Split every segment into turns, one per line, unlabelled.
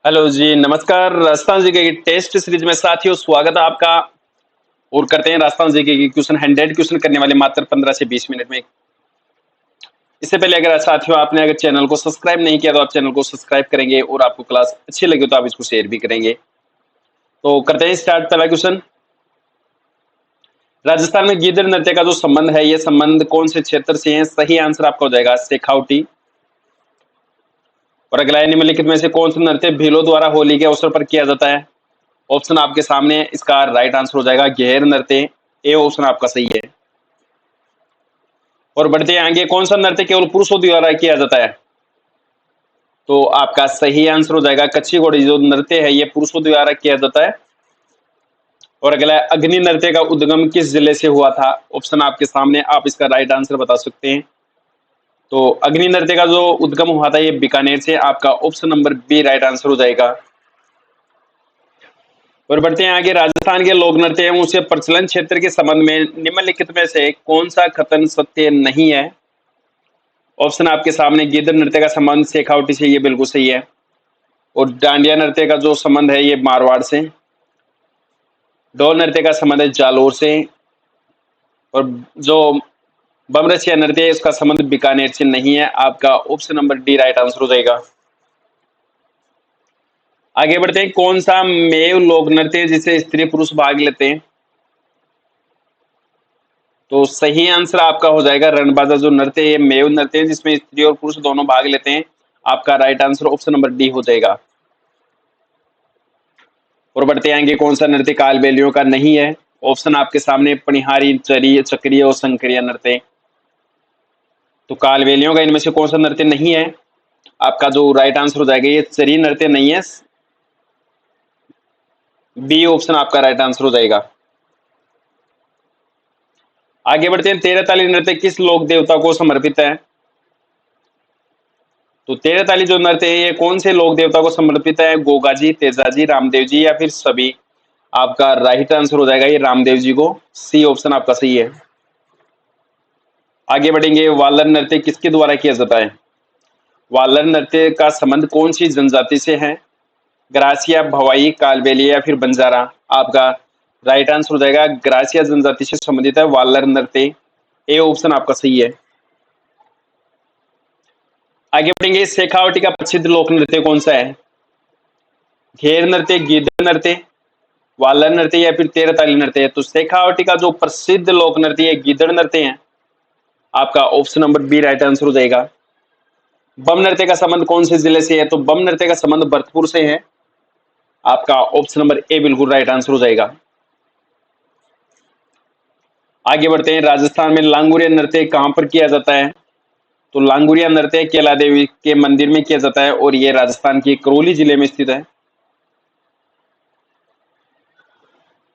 Hello जी, नमस्कार। Rajasthan GK की test series में साथियों स्वागत है आपका। और करते हैं राजस्थान जीके की क्वेश्चन 100 क्वेश्चन करने वाले मात्र 15 से 20 मिनट में। इससे पहले अगर साथियों आपने अगर चैनल को सब्सक्राइब नहीं किया तो आप चैनल को सब्सक्राइब करेंगे और आपको क्लास अच्छी लगे तो आप इसको शेयर भी करेंगे। तो करते हैं स्टार्ट। पहला क्वेश्चन, राजस्थान में गीदड़ नृत्य का जो संबंध है ये संबंध कौन से क्षेत्र से है? सही आंसर आपका हो जाएगा शेखावटी। और अगला है, निम्नलिखित में से कौन सा नृत्य भीलों द्वारा होली के अवसर पर किया जाता है? ऑप्शन आपके सामने, इसका राइट आंसर हो जाएगा घेर नृत्य। ए ऑप्शन आपका सही है। और बढ़ते हैं आगे, कौन सा नृत्य केवल पुरुषों द्वारा किया जाता है? तो आपका सही आंसर हो जाएगा कच्ची घोड़ी। जो नृत्य है ये पुरुषों द्वारा किया जाता है। और अगला है, अग्नि नृत्य का उद्गम किस जिले से हुआ था? ऑप्शन आपके सामने, आप इसका राइट आंसर बता सकते हैं। तो अग्नि नृत्य का जो उद्गम हुआ था ये बीकानेर से। आपका option number B right answer हो जाएगा। और बढ़ते हैं आगे, राजस्थान के लोक नृत्य एवं उसके प्रचलन क्षेत्र के संबंध में निम्नलिखित में से कौन सा कथन सत्य नहीं है? ऑप्शन आपके सामने, गिद्ध नृत्य का संबंध शेखावटी से, ये बिल्कुल सही है। और डांडिया नृत्य का जो संबंध है ये मारवाड़ से। ढोल नृत्य का संबंध है जालोर से। और जो बमरसिया नृत्य है इसका संबंध बीकानेर से नहीं है। आपका option number D right answer हो जाएगा। आगे बढ़ते हैं, कौन सा मेव लोक नृत्य है जिसे स्त्री पुरुष भाग लेते हैं? तो सही आंसर आपका हो जाएगा रणबाजा। जो नृत्य है मेव नृत्य है जिसमें स्त्री और पुरुष दोनों भाग लेते हैं। आपका right answer option number D हो जाएगा। और बढ़ते आएंगे, कौन सा नृत्य कालबेलियों का नहीं है? ऑप्शन आपके सामने, पनिहारी, चरी, चक्रीय और संक्रिय नृत्य। तो कालबेलियों का इनमें से कौन सा नृत्य नहीं है? आपका जो राइट आंसर हो जाएगा ये चरी नृत्य नहीं है। बी ऑप्शन आपका राइट आंसर हो जाएगा। आगे बढ़ते हैं, तेरह ताली नृत्य किस लोक देवता को समर्पित है? तो तेरह ताली जो नृत्य है ये कौन से लोक देवता को समर्पित है? गोगा जी, तेजा जी, रामदेव जी या फिर सभी? आपका राइट आंसर हो जाएगा ये रामदेव जी को। सी ऑप्शन आपका सही है। आगे बढ़ेंगे, वालर नृत्य किसके द्वारा किया जाता है? वालर नृत्य का संबंध कौन सी जनजाति से है? ग्रासिया, भवाई, कालबेलिया या फिर बंजारा? आपका राइट आंसर हो जाएगा ग्रासिया जनजाति से संबंधित है वालर नृत्य। ए ऑप्शन आपका सही है। आगे बढ़ेंगे, शेखावटी का प्रसिद्ध लोक नृत्य कौन सा है? घेर नृत्य, गिद्ध नृत्य, वालर नृत्य या फिर तेरह ताली नृत्य है? तो शेखावटी का जो प्रसिद्ध लोक नृत्य है गिद्ध नृत्य है। आपका option number B right answer हो जाएगा। बम नृत्य का संबंध कौन से जिले से है? तो बम नृत्य का संबंध भरतपुर से है। आपका ऑप्शन नंबर ए बिल्कुल राइट आंसर हो जाएगा। आगे बढ़ते हैं, राजस्थान में लांगुरिया नृत्य कहां पर किया जाता है? तो लांगुरिया नृत्य केला देवी के मंदिर में किया जाता है और ये राजस्थान के करौली जिले में स्थित है।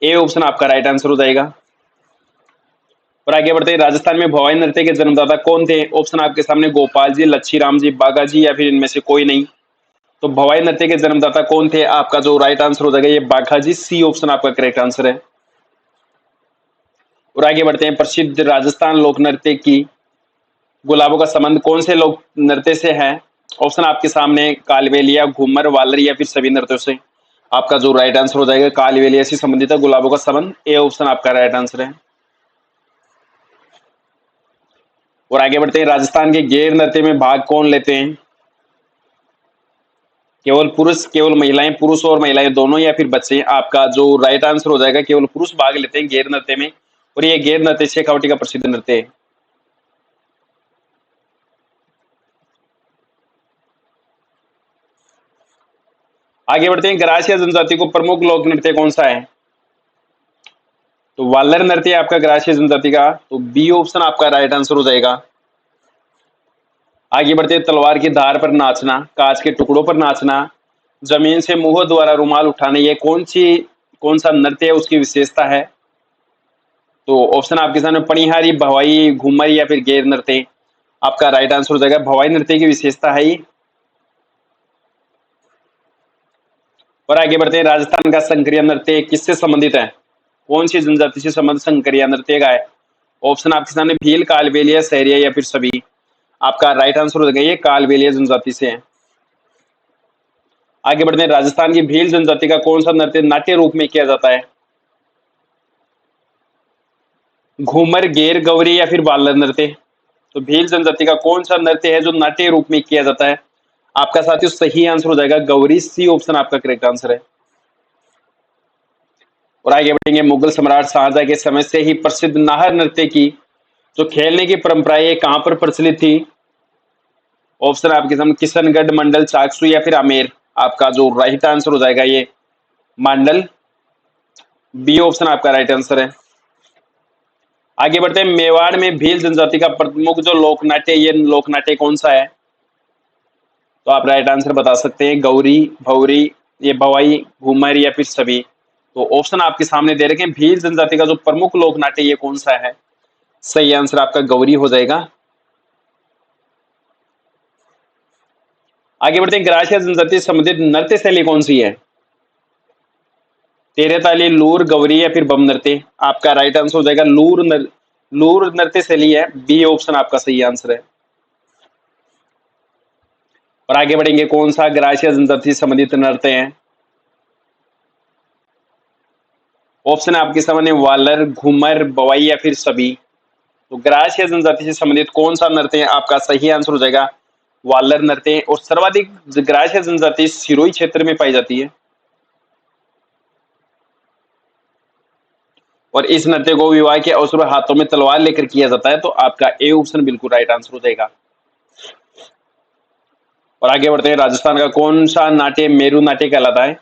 ए ऑप्शन आपका राइट आंसर हो जाएगा। और आगे बढ़ते हैं, राजस्थान में भवाई नृत्य के जन्मदाता कौन थे? ऑप्शन आपके सामने, गोपाल जी, लच्छी राम जी, बागा जी या फिर इनमें से कोई नहीं। तो भवाई नृत्य के जन्मदाता कौन थे? आपका जो राइट आंसर हो जाएगा ये बाघा जी। सी ऑप्शन आपका करेक्ट आंसर है। और आगे बढ़ते हैं, प्रसिद्ध राजस्थान लोक नृत्य की गुलाबों का संबंध कौन से लोक नृत्य से है? ऑप्शन आपके सामने, कालबेलिया, घूमर, वालर या फिर सभी नृत्यों से? आपका जो राइट आंसर हो जाएगा कालबेलिया से संबंधित है गुलाबों का संबंध। ए ऑप्शन आपका राइट आंसर है। और आगे बढ़ते हैं, राजस्थान के गैर नृत्य में भाग कौन लेते हैं? केवल पुरुष, केवल महिलाएं, पुरुष और महिलाएं दोनों या फिर बच्चे? आपका जो राइट आंसर हो जाएगा केवल पुरुष भाग लेते हैं गैर नृत्य में। और ये गैर नृत्य शेखावटी का प्रसिद्ध नृत्य है। आगे बढ़ते हैं, ग्रासिया जनजाति को प्रमुख लोक नृत्य कौन सा है? तो वालर नृत्य आपका ग्रासिया जनजाति का। तो बी ऑप्शन आपका राइट आंसर हो जाएगा। आगे बढ़ते हैं, तलवार की धार पर नाचना, कांच के टुकड़ों पर नाचना, जमीन से मुंह द्वारा रुमाल उठाना, ये कौन सा नृत्य है उसकी विशेषता है? तो ऑप्शन आपके सामने, पनिहारी, भवाई, घूमर या फिर गैर नृत्य? आपका राइट आंसर हो जाएगा भवाई नृत्य की विशेषता है ये। और आगे बढ़ते हैं, राजस्थान का संक्रिय नृत्य किससे संबंधित है? कौन सी जनजाति से संबंधित संक्रिय नृत्य का है? ऑप्शन आपके सामने, भील, कालबेलिया, सहरिया या फिर सभी? आपका राइट आंसर हो जाएगा ये कालबेलिया जनजाति से है। आगे बढ़ते हैं, राजस्थान की भील जनजाति का कौन सा नृत्य नाट्य रूप में किया जाता है? घूमर, गेर, गौरी या फिर बालर नृत्य? तो भील जनजाति का कौन सा नृत्य है जो नाट्य रूप में किया जाता है? आपका साथियों सही आंसर हो जाएगा गौरी, सी ऑप्शन आपका करेक्ट आंसर है। और आगे बढ़ेंगे, मुगल सम्राट शाहजहां के समय से ही प्रसिद्ध नाहर नृत्य की जो खेलने की परंपरा है कहां पर प्रचलित थी? ऑप्शन आपके सामने किशनगढ़, मंडल, चाकसू या फिर आमेर। आपका जो राइट आंसर हो जाएगा ये मंडल, बी ऑप्शन आपका राइट आंसर है। आगे बढ़ते हैं, मेवाड़ में भील जनजाति का प्रमुख जो लोकनाट्य, ये लोकनाट्य कौन सा है? तो आप राइट आंसर बता सकते हैं, गौरी, भौरी, ये भवाई, घूमर या फिर सभी। तो ऑप्शन आपके सामने दे रखे हैं, भील जनजाति का जो प्रमुख लोकनाट्य ये कौन सा है? सही आंसर आपका गौरी हो जाएगा। आगे बढ़ते हैं, ग्रासीय जनजाति से संबंधित नृत्य शैली कौन सी है? तेरे ताली, लूर, गौरी या फिर बम नृत्य? आपका राइट आंसर हो जाएगा लूर नृत्य शैली है, बी ऑप्शन आपका सही आंसर है। और आगे बढ़ेंगे, कौन सा ग्रासीय जनजाति से संबंधित नृत्य है? ऑप्शन आपके सामने वालर, घूमर, बवाई या फिर सभी। तो ग्रासीय जनजाति से संबंधित कौन सा नृत्य है? आपका सही आंसर हो जाएगा वालर नृत्य। और सर्वाधिक ग्रासीय जनजाति सिरोही क्षेत्र में पाई जाती है। और इस नृत्य को विवाह के अवसर पर हाथों में तलवार लेकर किया जाता है। तो आपका ए ऑप्शन बिल्कुल राइट आंसर हो जाएगा। और आगे बढ़ते हैं, राजस्थान का कौन सा नाट्य मेरू नाट्य कहलाता है?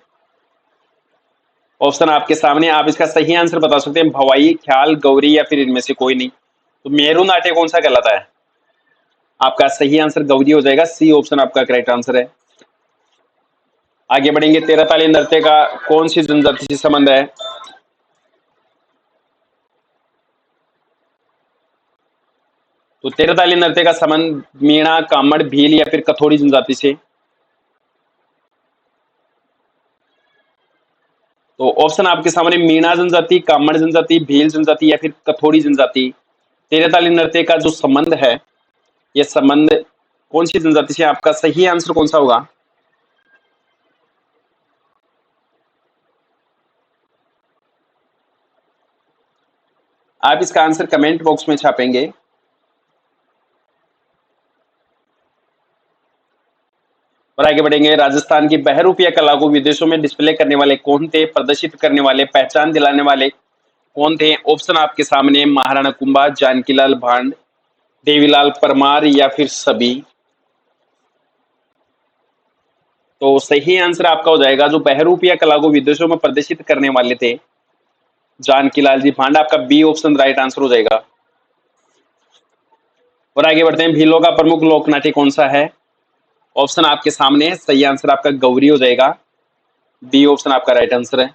ऑप्शन आपके सामने, आप इसका सही आंसर बता सकते हैं, भवाई, ख्याल, गौरी या फिर इनमें से कोई नहीं। तो मेरू नाट्य कौन सा कहलाता है? आपका सही आंसर गौरी हो जाएगा, सी ऑप्शन आपका करेक्ट आंसर है। आगे बढ़ेंगे, तेरह ताली नृत्य का कौन सी जनजाति से संबंध है? तो तेरह ताली नृत्य का संबंध मीणा, कामड़, भील या फिर कथोड़ी जनजाति से। तो ऑप्शन आपके सामने, मीणा जनजाति, कामड़ जनजाति, भील जनजाति या फिर कथोड़ी जनजाति। तेरह ताली नृत्य का जो संबंध है, यह संबंध कौन सी जनजाति से? आपका सही आंसर कौन सा होगा? आप इसका आंसर कमेंट बॉक्स में छापेंगे। और आगे बढ़ेंगे, राजस्थान की बहरूपिया कला को विदेशों में डिस्प्ले करने वाले कौन थे? प्रदर्शित करने वाले, पहचान दिलाने वाले कौन थे? ऑप्शन आपके सामने, महाराणा कुंभा, जानकीलाल भांड, देवीलाल परमार या फिर सभी। तो सही आंसर आपका हो जाएगा, जो बहरूपिया कला को विदेशों में प्रदर्शित करने वाले थे, जानकीलाल जी भांड। आपका बी ऑप्शन राइट आंसर हो जाएगा। और आगे बढ़ते हैं, भीलों का प्रमुख लोकनाट्य कौन सा है? ऑप्शन आपके सामने है, सही आंसर आपका गौरी हो जाएगा, बी ऑप्शन आपका राइट आंसर है।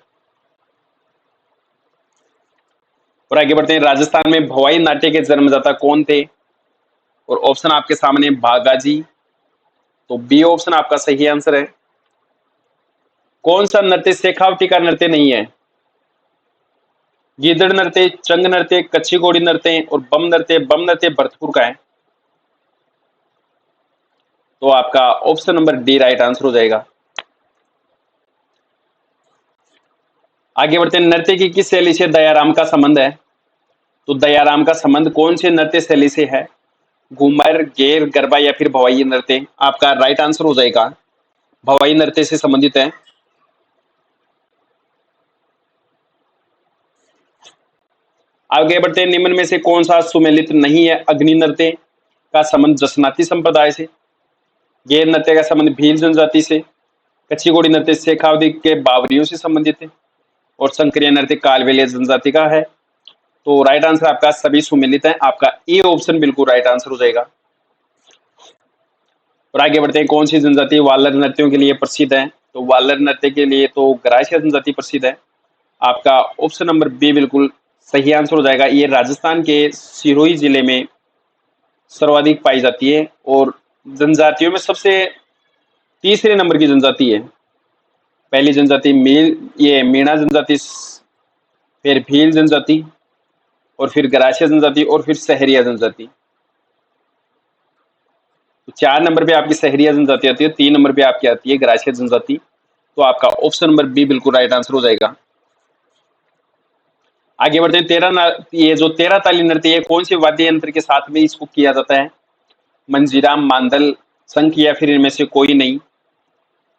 और आगे बढ़ते हैं, राजस्थान में भवाई नाट्य के जन्मदाता कौन थे? और ऑप्शन आपके सामने, भागाजी। तो बी ऑप्शन आपका सही आंसर है। कौन सा नृत्य शेखावटी का नृत्य नहीं है? गीदड़ नृत्य, चंग नृत्य, कच्ची घोड़ी नृत्य और बम नृत्य। बम नृत्य भरतपुर का है। तो आपका option number D right answer हो जाएगा। आगे बढ़ते हैं, नृत्य की किस शैली से दयाराम का संबंध है? तो दयाराम का संबंध कौन से नृत्य शैली से है? घूमर, गेर, गरबा या फिर भवाई नृत्य? आपका राइट आंसर हो जाएगा भवाई नृत्य से संबंधित है। आगे बढ़ते हैं, निम्न में से कौन सा सुमेलित नहीं है? अग्नि नृत्य का संबंध जसनाती संप्रदाय से, गेर नृत्य का संबंध भील जनजाति से, कच्ची घोड़ी नृत्य शेखावटी के बावरियों से संबंधित है और संक्रिय नृत्य कालबेलिया जनजाति का है। तो राइट आंसर आपका सभी सुमेलित है, आपका ए ऑप्शन बिल्कुल राइट आंसर हो जाएगा। और आगे बढ़ते हैं, कौन सी जनजाति वालर नृत्यों के लिए प्रसिद्ध है? तो वालर नृत्य के लिए तो ग्रासीय जनजाति प्रसिद्ध है। आपका ऑप्शन नंबर बी बिल्कुल सही आंसर हो जाएगा। ये राजस्थान के सिरोही जिले में सर्वाधिक पाई जाती है और जनजातियों में सबसे तीसरे नंबर की जनजाति है। पहली जनजाति ये मीणा जनजाति, फिर भील जनजाति और फिर ग्रासीय जनजाति और फिर सहरिया जनजाति। तो 4 नंबर पे आपकी सहरिया जनजाति आती है, 3 नंबर पे आपकी आती है ग्रासीय जनजाति तो आपका ऑप्शन नंबर बी बिल्कुल राइट आंसर हो जाएगा। आगे बढ़ते हैं। ये जो 13 ताली नृत्य है कौन से वाद्य यंत्र के साथ में इसको किया जाता है? मंजीरा, मांदल, शंख या फिर इनमें से कोई नहीं।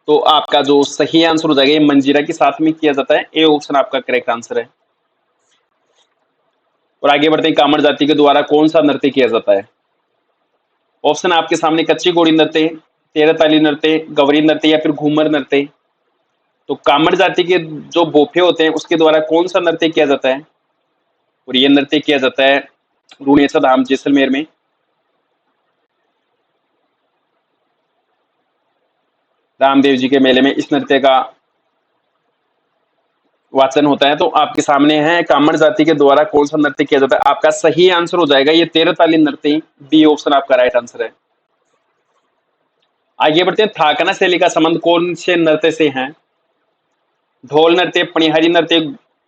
तो आपका जो सही आंसर हो जाएगा ये मंजीरा के साथ में किया जाता है। ए ऑप्शन आपका करेक्ट आंसर है। और आगे बढ़ते हैं। कामड़ जाति के द्वारा कौन सा नृत्य किया जाता है? ऑप्शन आपके सामने कच्ची घोड़ी नृत्य, 13 ताली नृत्य, गवरी नृत्य या फिर घूमर नृत्य। तो कामड़ जाति के जो बोफे होते हैं उसके द्वारा कौन सा नृत्य किया जाता है? और ये नृत्य किया जाता है रूणेसा धाम जैसलमेर में। रामदेव जी के मेले में इस नृत्य का वाचन होता है। तो आपके सामने है कामड़ जाति के द्वारा कौन सा नृत्य किया जाता है? आपका सही आंसर हो जाएगा ये 13 ताली नृत्य। बी ऑप्शन आपका राइट आंसर है। आगे बढ़ते हैं। थाकना शैली का संबंध कौन से नृत्य से है? ढोल नृत्य, पणिहारी नृत्य,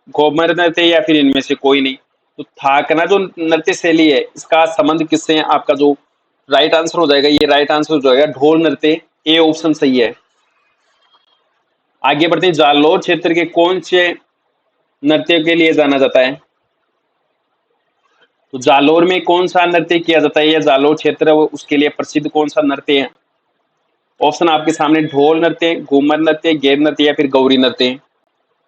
घूमर नृत्य या फिर इनमें से कोई नहीं। तो थाकना जो नृत्य शैली है इसका संबंध किससे है? आपका जो राइट आंसर हो जाएगा ये राइट आंसर हो जाएगा ढोल नृत्य। ए ऑप्शन सही है। आगे बढ़ते हैं। जालोर क्षेत्र के कौन से नृत्य के लिए जाना जाता है? तो जालोर में कौन सा नृत्य किया जाता है या जालोर क्षेत्र उसके लिए प्रसिद्ध कौन सा नृत्य है? ऑप्शन आपके सामने ढोल नृत्य, घूमर नृत्य, गैर नृत्य या फिर गौरी नृत्य।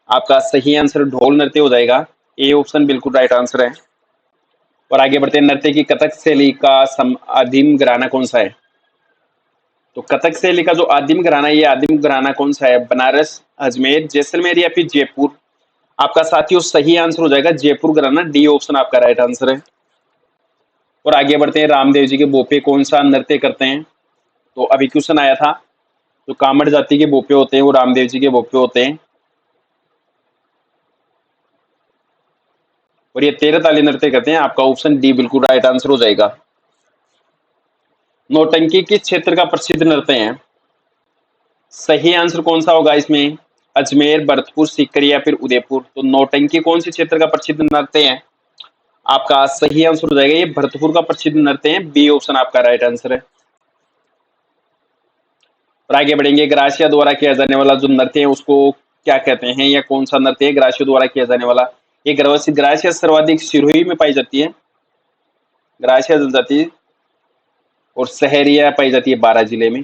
आपका सही आंसर ढोल नृत्य हो जाएगा। ए ऑप्शन बिल्कुल राइट आंसर है। और आगे बढ़ते हैं। नृत्य की कथक शैली का आदिम घराना कौन सा है? तो कथक शैली का जो आदिम घराना ये आदिम घराना कौन सा है? बनारस, अजमेर, जैसलमेर या फिर जयपुर। आपका साथियों सही आंसर हो जाएगा जयपुर घराना। डी ऑप्शन आपका राइट आंसर है। और आगे बढ़ते हैं। रामदेव जी के बोपे कौन सा नृत्य करते हैं? तो अभी क्वेश्चन आया था जो कामड़ जाति के बोपे होते हैं वो रामदेव जी के बोपे होते हैं। और ये 13 ताली नृत्य करते हैं। आपका ऑप्शन डी बिल्कुल राइट आंसर हो जाएगा। नौटंकी किस क्षेत्र का प्रसिद्ध नृत्य है? सही आंसर कौन सा होगा इसमें? अजमेर, भरतपुर, सीकर या फिर उदयपुर। तो नौटंकी कौन से क्षेत्र का प्रसिद्ध नृत्य है? आपका सही आंसर हो जाएगा ये भरतपुर का प्रसिद्ध नृत्य है। बी ऑप्शन आपका राइट आंसर है। और आगे बढ़ेंगे। ग्रासिया द्वारा किया जाने वाला जो नृत्य है उसको क्या कहते हैं या कौन सा नृत्य है ग्रासिया द्वारा किया जाने वाला? ये ग्रासिया सर्वाधिक सिरोही में पाई जाती है, ग्रासिया जनजाति, और सहरिया पाई जाती है 12 जिले में।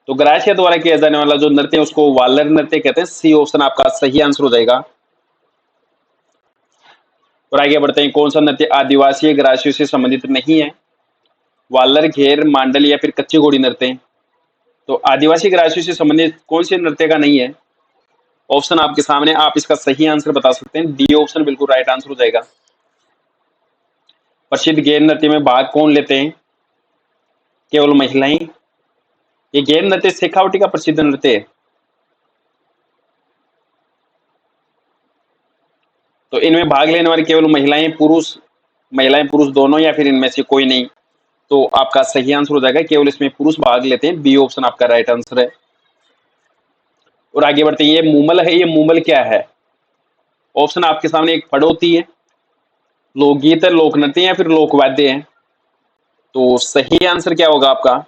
तो ग्रासिया द्वारा किया जाने वाला जो नृत्य है उसको वालर नृत्य कहते हैं। सी ऑप्शन आपका सही आंसर हो जाएगा। और आगे बढ़ते हैं। कौन सा नृत्य आदिवासी ग्रासियों से संबंधित नहीं है? वालर, घेर, मांडल या फिर कच्ची घोड़ी नृत्य। तो आदिवासी ग्रासियों से संबंधित कौन से नृत्य का नहीं है? ऑप्शन आपके सामने, आप इसका सही आंसर बता सकते हैं। डी ऑप्शन बिल्कुल राइट आंसर हो जाएगा। प्रसिद्ध गैर नृत्य में भाग कौन लेते हैं? केवल महिलाएं। ये गैर नृत्य शेखावटी का प्रसिद्ध नृत्य है। तो इनमें भाग लेने वाली केवल महिलाएं पुरुष दोनों या फिर इनमें से कोई नहीं। तो आपका सही आंसर हो जाएगा केवल इसमें पुरुष भाग लेते हैं। बी ऑप्शन आपका राइट आंसर है। और आगे बढ़ते हैं। ये मूमल है, ये मूमल क्या है? ऑप्शन आपके सामने एक फड़ौती है, लोकगीत है, लोक नृत्य या फिर लोकवाद्य है। तो सही आंसर क्या होगा आपका?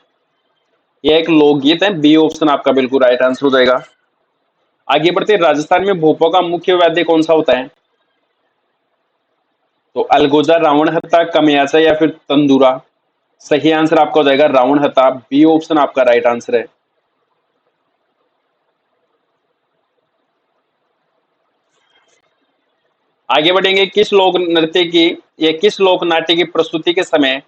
यह एक लोकगीत है। बी ऑप्शन आपका बिल्कुल राइट आंसर हो जाएगा। आगे बढ़ते हैं। राजस्थान में भोपों का मुख्य वाद्य कौन सा होता है? तो अलगोजा, रावण हत्ता, कमयाचा या फिर तंदूरा। सही आंसर आपका हो जाएगा रावण हत्ता। बी ऑप्शन आपका राइट आंसर है। आगे बढ़ेंगे। किस लोक नृत्य की या किस लोक नाट्य की प्रस्तुति के समय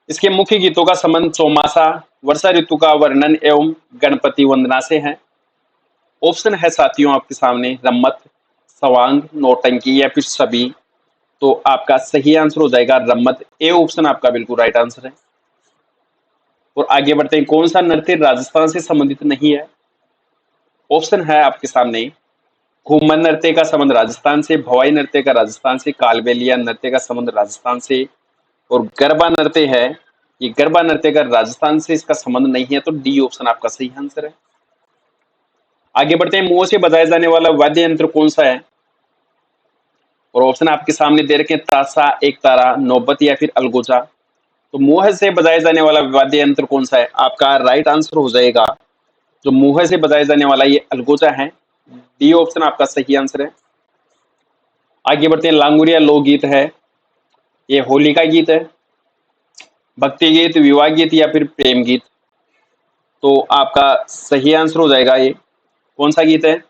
इसके मुख्य गीतों का संबंध चौमासा, वर्षा ऋतु का वर्णन एवं गणपति वंदना से है? ऑप्शन है साथियों आपके सामने रम्मत, सवांग, नौटंकी या फिर सभी। तो आपका सही आंसर हो जाएगा रम्मत। ए ऑप्शन आपका बिल्कुल राइट आंसर है। और आगे बढ़ते हैं। कौन सा नृत्य राजस्थान से संबंधित नहीं है? ऑप्शन है आपके सामने घूमर नृत्य का संबंध राजस्थान से, भवाई नृत्य का राजस्थान से, कालबेलिया नृत्य का संबंध राजस्थान से, और गरबा नृत्य है ये गरबा नृत्य का राजस्थान से इसका संबंध नहीं है। तो डी ऑप्शन आपका सही आंसर है। आगे बढ़ते हैं। मुंह से बजाया जाने वाला वाद्य यंत्र कौन सा है? और ऑप्शन आपके सामने दे रखे हैं तासा, एक तारा, नौबत या फिर अलगोजा। तो मुंह से बजाया जाने वाला वाद्य यंत्र कौन सा है? आपका राइट आंसर हो जाएगा जो मुंह से बजाया जाने वाला ये अलगोजा है। डी ऑप्शन आपका सही आंसर है। आगे बढ़ते हैं, लांगुरिया लोकगीत है, ये होली का गीत है, भक्ति गीत, विवाह गीत या फिर प्रेम गीत? तो आपका सही आंसर हो जाएगा ये कौन सा गीत है?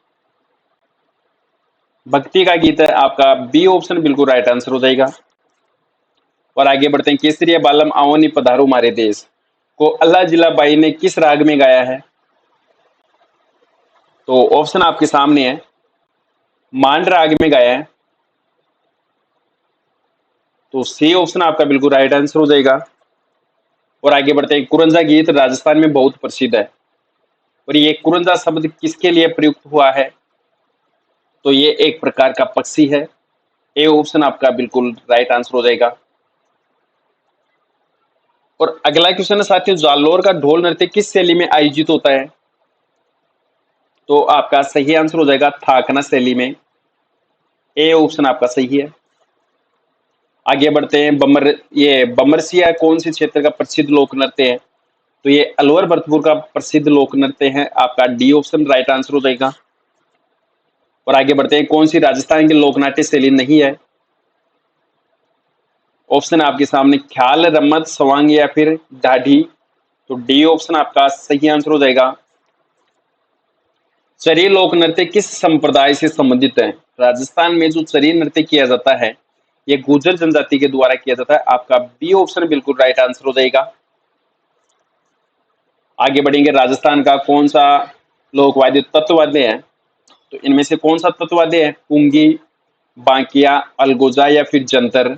भक्ति का गीत है। आपका बी ऑप्शन बिल्कुल राइट आंसर हो जाएगा। और आगे बढ़ते हैं, केसरिया बालम आवनी पधारो मारे देश को अल्लाह जिला बाई ने किस राग में गाया है? तो ऑप्शन आपके सामने है, मांड राग में गाया है। तो सी ऑप्शन आपका बिल्कुल राइट आंसर हो जाएगा। और आगे बढ़ते हैं, कुरंजा गीत राजस्थान में बहुत प्रसिद्ध है और ये कुरंजा शब्द किसके लिए प्रयुक्त हुआ है? तो ये एक प्रकार का पक्षी है। ए ऑप्शन आपका बिल्कुल राइट आंसर हो जाएगा। और अगला क्वेश्चन है साथियों, जालोर का ढोल नृत्य किस शैली में आयोजित होता है? तो आपका सही आंसर हो जाएगा थाकना शैली में। ए ऑप्शन आपका सही है। आगे बढ़ते हैं, बमरसिया कौन से क्षेत्र का प्रसिद्ध लोक नृत्य है? तो ये अलवर भरतपुर का प्रसिद्ध लोक नृत्य है। आपका डी ऑप्शन राइट आंसर हो जाएगा। और आगे बढ़ते हैं, कौन सी राजस्थान की लोकनाट्य शैली नहीं है? ऑप्शन आपके सामने, ख्याल, रम्मत, सवांग या फिर ढाढी? तो डी ऑप्शन आपका सही आंसर हो जाएगा। चरी लोक नृत्य किस संप्रदाय से संबंधित है? राजस्थान में जो चरी नृत्य किया जाता है ये गुर्जर जनजाति के द्वारा किया जाता है। आपका बी ऑप्शन बिल्कुल राइट आंसर हो जाएगा। आगे बढ़ेंगे, राजस्थान का कौन सा लोकवाद्य तत्ववाद्य है? तो इनमें से कौन सा तत्ववाद्य है? पुंगी, बांकिया, अलगोजा या फिर जंतर?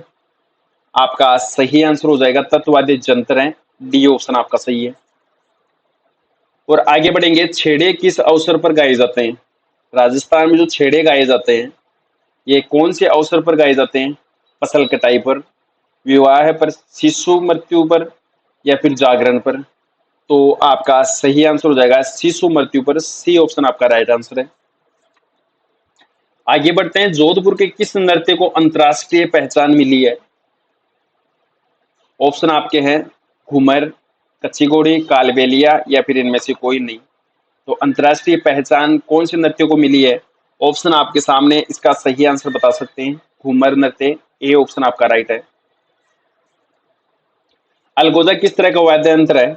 आपका सही आंसर हो जाएगा तत्ववाद्य जंतर है। डी ऑप्शन आपका सही है। और आगे बढ़ेंगे, छेड़े किस अवसर पर गाए जाते हैं? राजस्थान में जो छेड़े गाए जाते हैं ये कौन से अवसर पर गाए जाते हैं? फसल कटाई पर, विवाह पर, शिशु मृत्यु पर या फिर जागरण पर? तो आपका सही आंसर हो जाएगा शिशु मृत्यु पर। सी ऑप्शन आपका राइट आंसर है। आगे बढ़ते हैं, जोधपुर के किस नृत्य को अंतरराष्ट्रीय पहचान मिली है? ऑप्शन आपके हैं, घूमर, कच्ची घोड़ी, कालबेलिया या फिर इनमें से कोई नहीं? तो अंतरराष्ट्रीय पहचान कौन से नृत्य को मिली है? ऑप्शन आपके सामने, इसका सही आंसर बता सकते हैं, घूमर नृत्य। ए ऑप्शन आपका राइट है। अलगोजा किस तरह का वाद्य यंत्र है?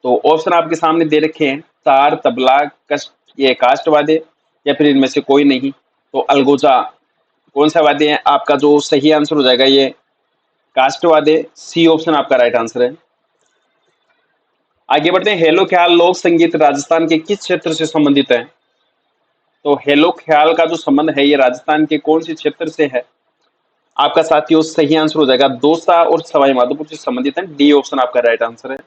तो ऑप्शन आपके सामने दे रखे हैं, तार, तबला, ये काष्ठ वाद्य या फिर इनमें से कोई नहीं? तो अलगोजा कौन सा वाद्य है? आपका जो सही आंसर हो जाएगा ये काष्ठ वाद्य। सी ऑप्शन आपका राइट आंसर है। आगे बढ़ते हैं, हेलो ख्याल लोक संगीत राजस्थान के किस क्षेत्र से संबंधित है? तो हेलो ख्याल का जो संबंध है ये राजस्थान के कौन से क्षेत्र से है? आपका साथियों सही आंसर हो जाएगा दौसा और सवाई माधोपुर से संबंधित है। डी ऑप्शन आपका राइट आंसर है।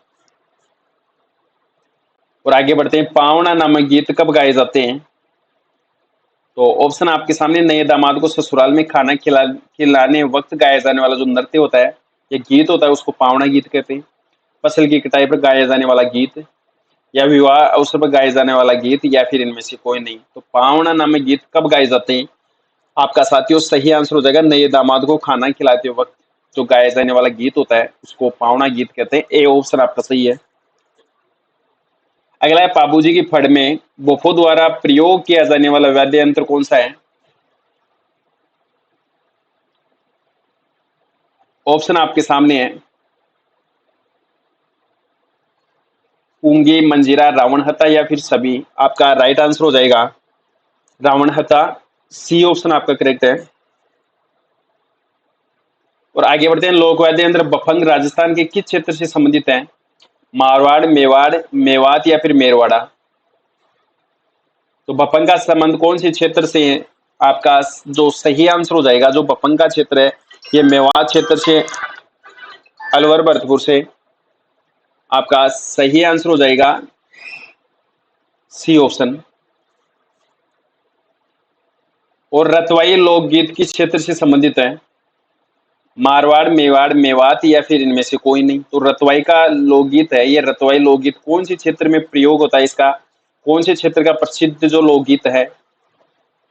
और आगे बढ़ते हैं, पावना नामक गीत कब गाए जाते हैं? तो ऑप्शन आपके सामने, नए दामाद को ससुराल में खाना खिलाने वक्त गाया जाने वाला जो नृत्य होता है, ये गीत होता है, उसको पावना गीत कहते हैं। फसल की कटाई पर गाया जाने वाला गीत या विवाह अवसर पर गाए जाने वाला गीत या फिर इनमें से कोई नहीं? तो पावना नामक गीत कब गाए जाते हैं? आपका साथियों सही आंसर हो जाएगा, नए दामाद को खाना खिलाते वक्त जो गाया जाने वाला गीत होता है उसको पावना गीत कहते हैं। ए ऑप्शन आपका सही है। अगला है, पाबूजी की फड़ में बोफो द्वारा प्रयोग किया जाने वाला वाद्य यंत्र कौन सा है? ऑप्शन आपके सामने है, पूंगी, मंजीरा, रावणहता या फिर सभी? आपका राइट आंसर हो जाएगा रावणहता। सी ऑप्शन आपका करेक्ट है। और आगे बढ़ते हैं, लोकवाद्य यंत्र बफंग राजस्थान के किस क्षेत्र से संबंधित है? मारवाड़, मेवाड़, मेवात या फिर मेरवाड़ा? तो बफंग का संबंध कौन से क्षेत्र से है? आपका जो सही आंसर हो जाएगा, जो बफंग का क्षेत्र है ये मेवात क्षेत्र से, अलवर भरतपुर से। आपका सही आंसर हो जाएगा सी ऑप्शन। और रतवाई लोकगीत किस क्षेत्र से संबंधित है? मारवाड़, मेवाड़, मेवात या फिर इनमें से कोई नहीं? तो रतवाई का लोकगीत है, ये रतवाई लोकगीत कौन से क्षेत्र में प्रयोग होता है इसका? कौन से क्षेत्र का प्रसिद्ध जो लोकगीत है?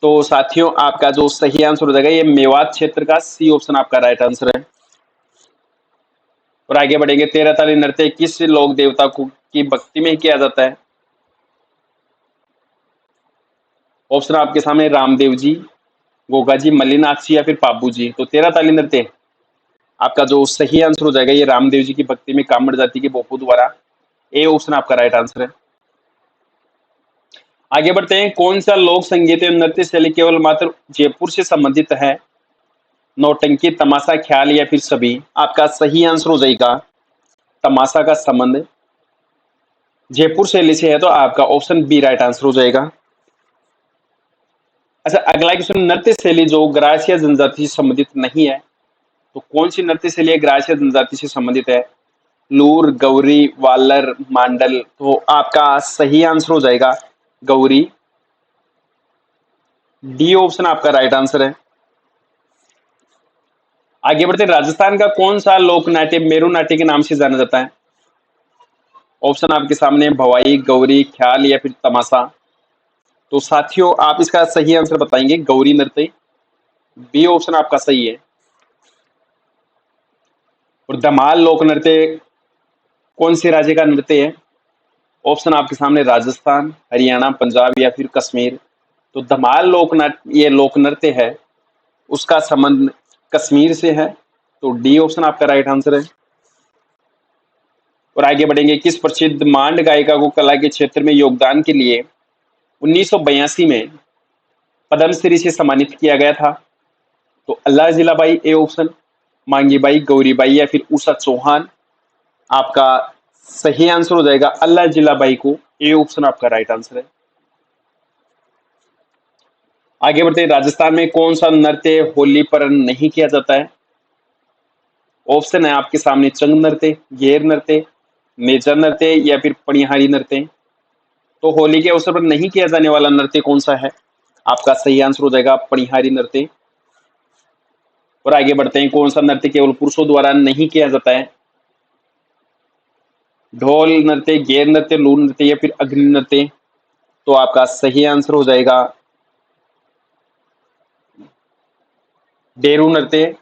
तो साथियों आपका जो सही आंसर हो जाएगा ये मेवात क्षेत्र का। सी ऑप्शन आपका राइट आंसर है। और आगे बढ़ेंगे, 13 ताली नृत्य किस लोक देवता को की भक्ति में किया जाता है? ऑप्शन आपके सामने, रामदेव जी, गोगा जी, मल्लीनाथ जी या फिर पाबू जी। तो 13 ताली नृत्य आपका जो सही आंसर हो जाएगा ये रामदेव जी की भक्ति में कामड़ जाति के बोपू द्वारा। ए ऑप्शन आपका राइट आंसर है। आगे बढ़ते हैं, कौन सा लोक संगीत एवं नृत्य शैली केवल मात्र जयपुर से संबंधित है? नौटंकी, तमाशा, ख्याल या फिर सभी। आपका सही आंसर हो जाएगा तमाशा का संबंध जयपुर शैली से है, तो आपका ऑप्शन बी राइट आंसर हो जाएगा। अच्छा, अगला क्वेश्चन, नृत्य शैली जो ग्रासिया जनजाति से संबंधित नहीं है, तो कौन सी नृत्य शैली ग्रासिया जनजाति से संबंधित है? लूर, गौरी, वालर, मांडल। तो आपका सही आंसर हो जाएगा गौरी। डी ऑप्शन आपका राइट आंसर है। आगे बढ़ते, राजस्थान का कौन सा लोक नाट्य मेरू नाट्य के नाम से जाना जाता है? ऑप्शन आपके सामने, भवाई, गौरी, ख्याल या फिर तमाशा। तो साथियों आप इसका सही आंसर बताएंगे, गौरी नृत्य। बी ऑप्शन आपका सही है। और धमाल लोक नृत्य कौन से राज्य का नृत्य है? ऑप्शन आपके सामने, राजस्थान, हरियाणा, पंजाब या फिर कश्मीर। तो धमाल लोक नाट्य, ये लोक नृत्य है, उसका संबंध कश्मीर से है। तो डी ऑप्शन आपका राइट आंसर है। और आगे बढ़ेंगे, किस प्रसिद्ध मांड गायिका को कला के क्षेत्र में योगदान के लिए 1982 में पद्मश्री से सम्मानित किया गया था? तो अल्लाह जिलाबाई ए ऑप्शन, मांगीबाई, गौरीबाई या फिर उषा चौहान। आपका सही आंसर हो जाएगा अल्लाह जिलाबाई को। ए ऑप्शन आपका राइट आंसर है। आगे बढ़ते हैं, राजस्थान में कौन सा नृत्य होली पर नहीं किया जाता है? ऑप्शन है आपके सामने, चंग नृत्य, घेर नृत्य, मेजर नृत्य या फिर पणिहारी नृत्य। तो होली के अवसर पर नहीं किया जाने वाला नृत्य कौन सा है? आपका सही आंसर हो जाएगा पणिहारी नृत्य। और आगे बढ़ते हैं, कौन सा नृत्य केवल पुरुषों द्वारा नहीं किया जाता है? ढोल नृत्य, घेर नृत्य, लूर नृत्य या फिर अग्नि नृत्य। तो आपका सही आंसर हो जाएगा डेरू नृत्य।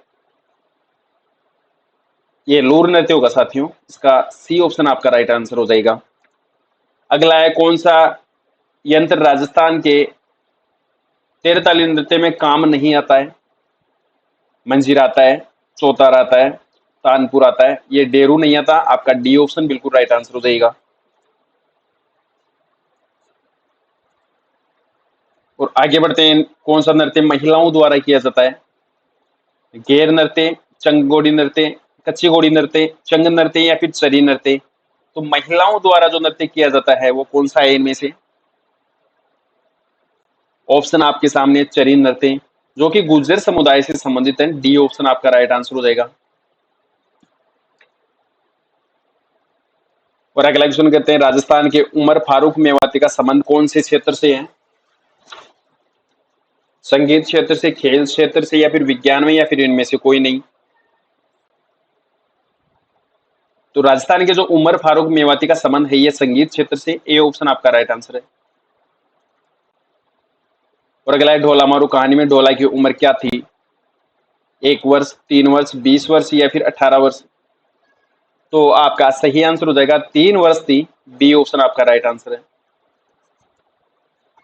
ये लूर नृत्य होगा साथियों, इसका सी ऑप्शन आपका राइट आंसर हो जाएगा। अगला है, कौन सा यंत्र राजस्थान के 13 ताली नृत्य में काम नहीं आता है? मंजीर आता है, चौतार आता है, तानपुर आता है, ये डेरू नहीं आता। आपका डी ऑप्शन बिल्कुल राइट आंसर हो जाएगा। और आगे बढ़ते हैं, कौन सा नृत्य महिलाओं द्वारा किया जाता है? घेर नृत्य, चंगोड़ी नृत्य, कच्ची घोड़ी नृत्य, चंग नृत्य या फिर चरी नृत्य। तो महिलाओं द्वारा जो नृत्य किया जाता है वो कौन सा है इनमें से? ऑप्शन आपके सामने, चरी नृत्य, जो कि गुर्जर समुदाय से संबंधित है। डी ऑप्शन आपका राइट आंसर हो जाएगा। और अगला क्वेश्चन कहते हैं, राजस्थान के उमर फारूक मेवाती का संबंध कौन से क्षेत्र से है? संगीत क्षेत्र से, खेल क्षेत्र से या फिर विज्ञान में या फिर इनमें से कोई नहीं। तो राजस्थान के जो उमर फारूक मेवाती का संबंध है ये संगीत क्षेत्र से। ए ऑप्शन आपका राइट आंसर है। और अगला है, ढोला मारू कहानी में ढोला की उम्र क्या थी? 1 वर्ष, 3 वर्ष, 20 वर्ष या फिर 18 वर्ष। तो आपका सही आंसर हो जाएगा 3 वर्ष थी। बी ऑप्शन आपका राइट आंसर है।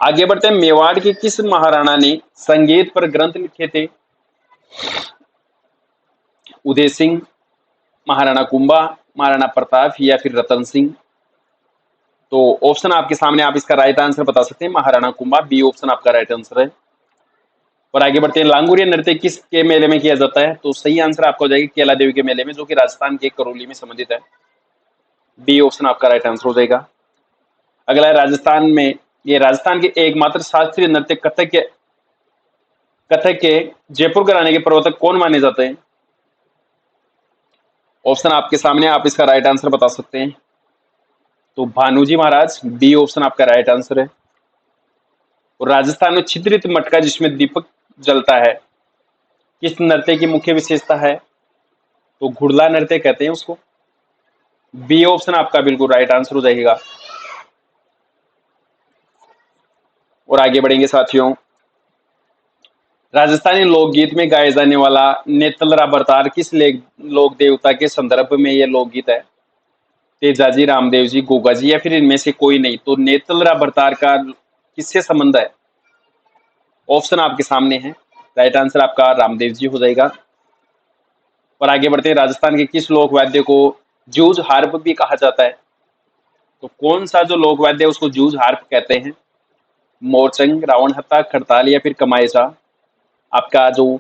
आगे बढ़ते हैं, मेवाड़ के किस महाराणा ने संगीत पर ग्रंथ लिखे थे? उदय सिंह, महाराणा कुंभा, महाराणा प्रताप या फिर रतन सिंह। तो ऑप्शन आपके सामने, आप इसका राइट आंसर बता सकते हैं, महाराणा कुंभा। बी ऑप्शन आपका राइट आंसर है। और आगे बढ़ते हैं, लांगुरिया नृत्य किस के मेले में किया जाता है? तो सही आंसर आपका हो जाएगा केला देवी के मेले में, जो कि राजस्थान के करौली में संबंधित है। बी ऑप्शन आपका राइट आंसर हो जाएगा। अगला है, राजस्थान में, ये राजस्थान के एकमात्र शास्त्रीय नृत्य कथक के जयपुर घराने के प्रवर्तक कौन माने जाते हैं? ऑप्शन आपके सामने, आप इसका राइट आंसर बता सकते हैं। तो भानुजी महाराज। बी ऑप्शन आपका राइट आंसर है। और राजस्थान में छिद्रित मटका जिसमें दीपक जलता है, किस नृत्य की मुख्य विशेषता है? तो घुड़ला नृत्य कहते हैं उसको। बी ऑप्शन आपका बिल्कुल राइट आंसर हो जाएगा। और आगे बढ़ेंगे साथियों, राजस्थानी लोकगीत में गाया जाने वाला नेतलरा बरतार किस लोक देवता के संदर्भ में ये लोकगीत है? तेजाजी, रामदेव जी, गोगा जी या फिर इनमें से कोई नहीं? तो नेतलरा बरतार का किससे संबंध है? ऑप्शन आपके सामने है। राइट आंसर आपका रामदेव जी हो जाएगा। और आगे बढ़ते हैं, राजस्थान के किस लोक वाद्य को जूझ हार्प भी कहा जाता है? तो कौन सा जो लोक वाद्य है उसको जूझ हार्प कहते हैं? मोरचंग, रावण हत्था, खड़ताल या फिर कमायचा? आपका जो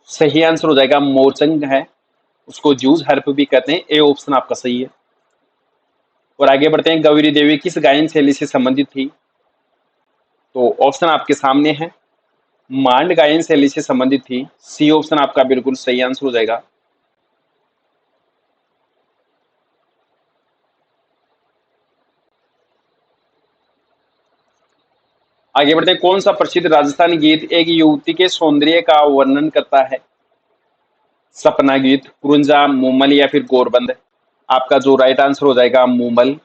सही आंसर हो जाएगा मोरचंग है, उसको जूझ हार्प भी कहते हैं। ए ऑप्शन आपका सही है। और आगे बढ़ते हैं, गौरी देवी किस गायन शैली से संबंधित थी? तो ऑप्शन आपके सामने है। मांड गायन शैली से संबंधित थी। सी ऑप्शन आपका बिल्कुल सही आंसर हो जाएगा। आगे बढ़ते हैं, कौन सा प्रसिद्ध राजस्थानी गीत एक युवती के सौंदर्य का वर्णन करता है? सपना गीत, कुरुंजा, मूमल या फिर गोरबंद? आपका जो राइट आंसर हो जाएगा मूमल।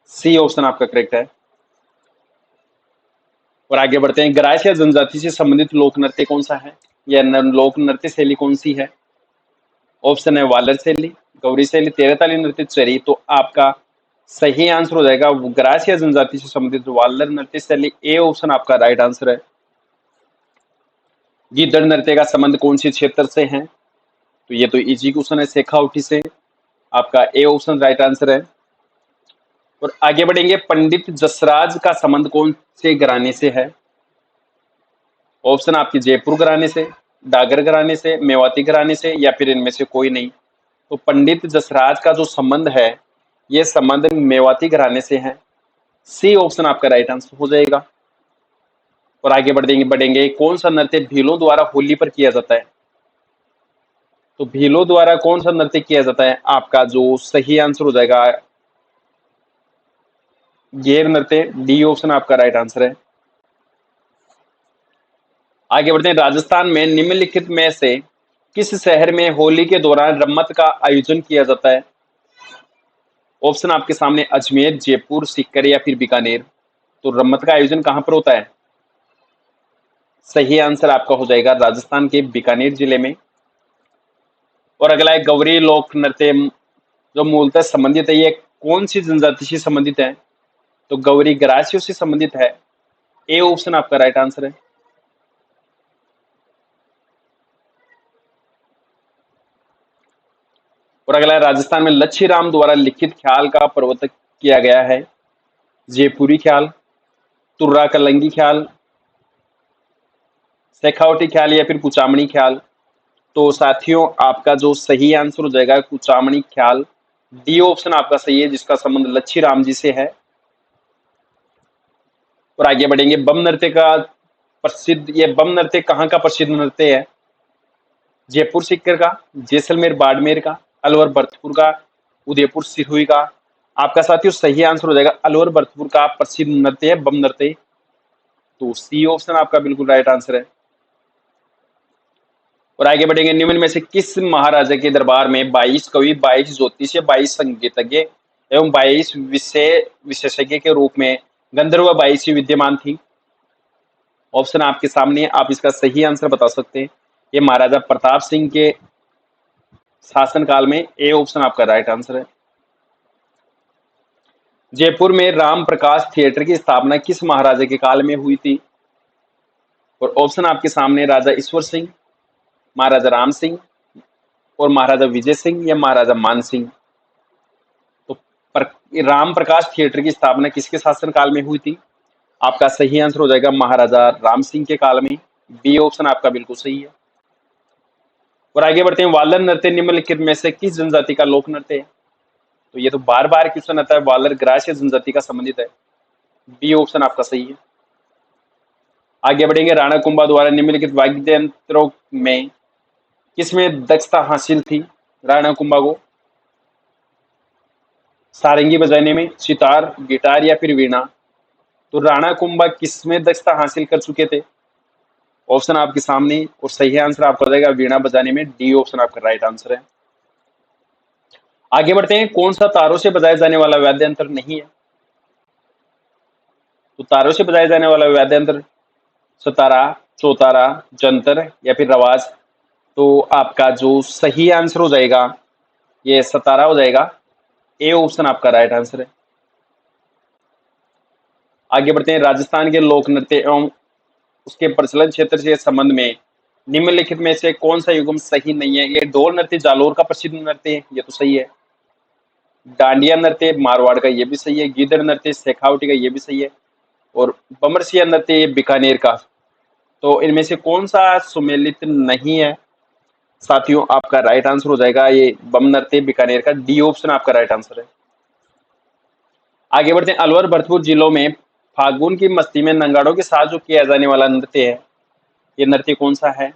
सी ऑप्शन आपका करेक्ट है। और आगे बढ़ते हैं, ग्रास या जनजाति से संबंधित लोक नृत्य कौन सा है, या लोक नृत्य शैली कौन सी है? ऑप्शन है वालर शैली, गौरी शैली, तेरहताली नृत्य, चरी। तो आपका सही आंसर हो जाएगा ग्रास या जनजाति से संबंधित वालर नृत्य शैली। ए ऑप्शन आपका राइट आंसर है। गीदड़ नृत्य का संबंध कौन से क्षेत्र से है? तो ये तो इजी क्वेश्चन है, शेखावटी से। आपका ए ऑप्शन राइट आंसर है। और आगे बढ़ेंगे, पंडित जसराज का संबंध कौन से घराने से है? ऑप्शन आपकी जयपुर घराने से, डागर घराने से, मेवाती घराने से या फिर इनमें से कोई नहीं? तो पंडित जसराज का जो संबंध है ये संबंध मेवाती घराने से है। सी ऑप्शन आपका राइट आंसर हो जाएगा। और आगे बढ़ेंगे, कौन सा नृत्य भीलों द्वारा होली पर किया जाता है? तो भीलों द्वारा कौन सा नृत्य किया जाता है? आपका जो सही आंसर हो जाएगा गेर नृत्य। डी ऑप्शन आपका राइट आंसर है। आगे बढ़ते हैं, राजस्थान में निम्नलिखित में से किस शहर में होली के दौरान रम्मत का आयोजन किया जाता है? ऑप्शन आपके सामने, अजमेर, जयपुर, सीकर या फिर बीकानेर। तो रम्मत का आयोजन कहां पर होता है? सही आंसर आपका हो जाएगा राजस्थान के बीकानेर जिले में। और अगला है, गौरी लोक नृत्य जो मूलतः संबंधित है ये कौन सी जनजाति से संबंधित है? तो गौरी ग्रासियों से संबंधित है। ए ऑप्शन आपका राइट आंसर है। और अगला है, राजस्थान में लच्छी राम द्वारा लिखित ख्याल का प्रवर्तन किया गया है? जयपुरी ख्याल, तुर्रा कलंगी ख्याल, शेखावटी ख्याल या फिर कुचामणी ख्याल? तो साथियों आपका जो सही आंसर हो जाएगा कुचामणी ख्याल। डी ऑप्शन आपका सही है, जिसका संबंध लच्छी राम जी से है। और आगे बढ़ेंगे, बम नृत्य का प्रसिद्ध, ये बम नृत्य कहाँ का प्रसिद्ध नृत्य है? जयपुर सीकर का, जैसलमेर बाड़मेर का, अलवर भरतपुर का, उदयपुर सिरोही का? आपका साथियों सही आंसर हो जाएगा अलवर भरतपुर का प्रसिद्ध नृत्य है बम नृत्य। तो सी ऑप्शन आपका बिल्कुल राइट आंसर है। और आगे बढ़ेंगे, निम्न में से किस महाराजा के दरबार में 22 कवि, 22 ज्योतिष, 22 संगीतज्ञ एवं 22 विषय विशेषज्ञ के रूप में गंधर्व 22 विद्यमान थी? ऑप्शन आपके सामने, आप इसका सही आंसर बता सकते हैं। ये महाराजा प्रताप सिंह के शासनकाल में। ए ऑप्शन आपका राइट आंसर है। जयपुर में राम प्रकाश थिएटर की स्थापना किस महाराजा के काल में हुई थी? और ऑप्शन आपके सामने, राजा ईश्वर सिंह, महाराजा राम सिंह और महाराजा विजय सिंह या महाराजा मान सिंह? तो पर, राम प्रकाश थिएटर की स्थापना किसके शासनकाल में हुई थी? आपका सही आंसर हो जाएगा महाराजा राम सिंह के काल में। बी ऑप्शन आपका बिल्कुल सही है। और आगे बढ़ते हैं, वालर नृत्य निम्नलिखित में से किस जनजाति का लोक नृत्य है? तो ये तो बार बार क्वेश्चन आता है, वालर ग्रास या जनजाति का संबंधित है। बी ऑप्शन आपका सही है। आगे बढ़ेंगे, राणा कुंभा द्वारा निम्नलिखित वाद्य यंत्रों में किसमें दक्षता हासिल थी राणा कुंभा को? सारंगी बजाने में, सितार, गिटार या फिर वीणा? तो राणा कुंभा किसमें दक्षता हासिल कर चुके थे? ऑप्शन आपके सामने, और सही आंसर आपका हो जाएगा वीणा बजाने में। डी ऑप्शन आपका राइट आंसर है। आगे बढ़ते हैं, कौन सा तारों से बजाया जाने वाला वाद्य यंत्र नहीं है? तो तारों से बजाया जाने वाला वाद्य यंत्र सतारा, चौतारा, जंतर या फिर रवाज। तो आपका जो सही आंसर हो जाएगा ये सतारा हो जाएगा। ए ऑप्शन आपका राइट आंसर है। आगे बढ़ते हैं। राजस्थान के लोक नृत्य एवं उसके प्रचलन क्षेत्र से संबंध में निम्नलिखित में से कौन सा युग्म सही नहीं है? ये ढोल नृत्य जालोर का प्रसिद्ध नृत्य है, ये तो सही है। डांडिया नृत्य मारवाड़ का, ये भी सही है। गीदड़ नृत्य शेखावटी का, ये भी सही है। और बमरसिया नृत्य बीकानेर का। तो इनमें से कौन सा सुमेलित नहीं है साथियों? आपका राइट आंसर हो जाएगा ये बम नृत्य बीकानेर का, डी ऑप्शन आपका राइट आंसर है। आगे बढ़ते हैं। अलवर भरतपुर जिलों में फागुन की मस्ती में नंगाड़ों के साथ जो किया जाने वाला नृत्य है, ये नृत्य कौन सा है?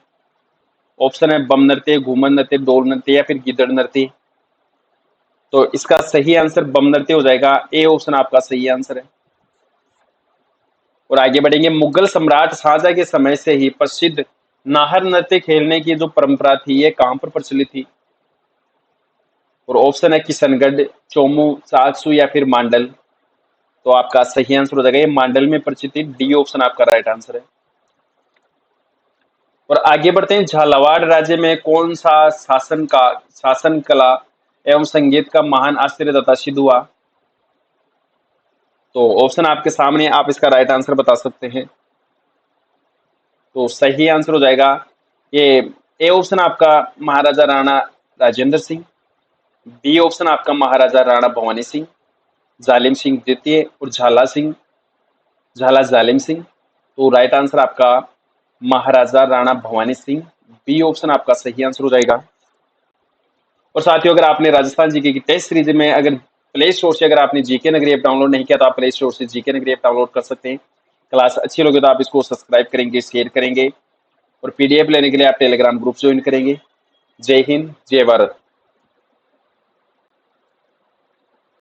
ऑप्शन है बम नृत्य, घूमर नृत्य, डोल नृत्य या फिर गिद्दड़ नृत्य। तो इसका सही आंसर बम नृत्य हो जाएगा। ए ऑप्शन आपका सही आंसर है। और आगे बढ़ेंगे। मुगल सम्राट शाहजहां के समय से ही प्रसिद्ध नाहर नृत्य खेलने की जो परंपरा थी, ये कहां पर प्रचलित थी? और ऑप्शन है किशनगढ़, चोमू, चाकसू या फिर मांडल। तो आपका सही आंसर हो जाएगा ये मांडल में प्रचलित, डी ऑप्शन आपका राइट आंसर है। और आगे बढ़ते हैं। झालावाड़ राज्य में कौन सा शासन कला एवं संगीत का महान आश्चर्यदाता सिद्ध हुआ? तो ऑप्शन आपके सामने, आप इसका राइट आंसर बता सकते हैं। तो सही आंसर हो जाएगा ये ए ऑप्शन आपका महाराजा राणा राजेंद्र सिंह, बी ऑप्शन आपका महाराजा राणा भवानी सिंह, जालिम सिंह द्वितीय और झाला जालिम सिंह। तो राइट आंसर आपका महाराजा राणा भवानी सिंह, बी ऑप्शन आपका सही आंसर हो जाएगा। और साथियों, अगर आपने राजस्थान जीके की टेस्ट सीरीज में अगर प्ले स्टोर से अगर आपने जीके नगरी ऐप डाउनलोड नहीं किया तो आप प्ले स्टोर से जीके नगरी ऐप डाउनलोड कर सकते हैं। क्लास अच्छी लगे तो आप इसको सब्सक्राइब करेंगे, शेयर करेंगे और पीडीएफ लेने के लिए आप टेलीग्राम ग्रुप ज्वाइन करेंगे। जय हिंद, जय भारत।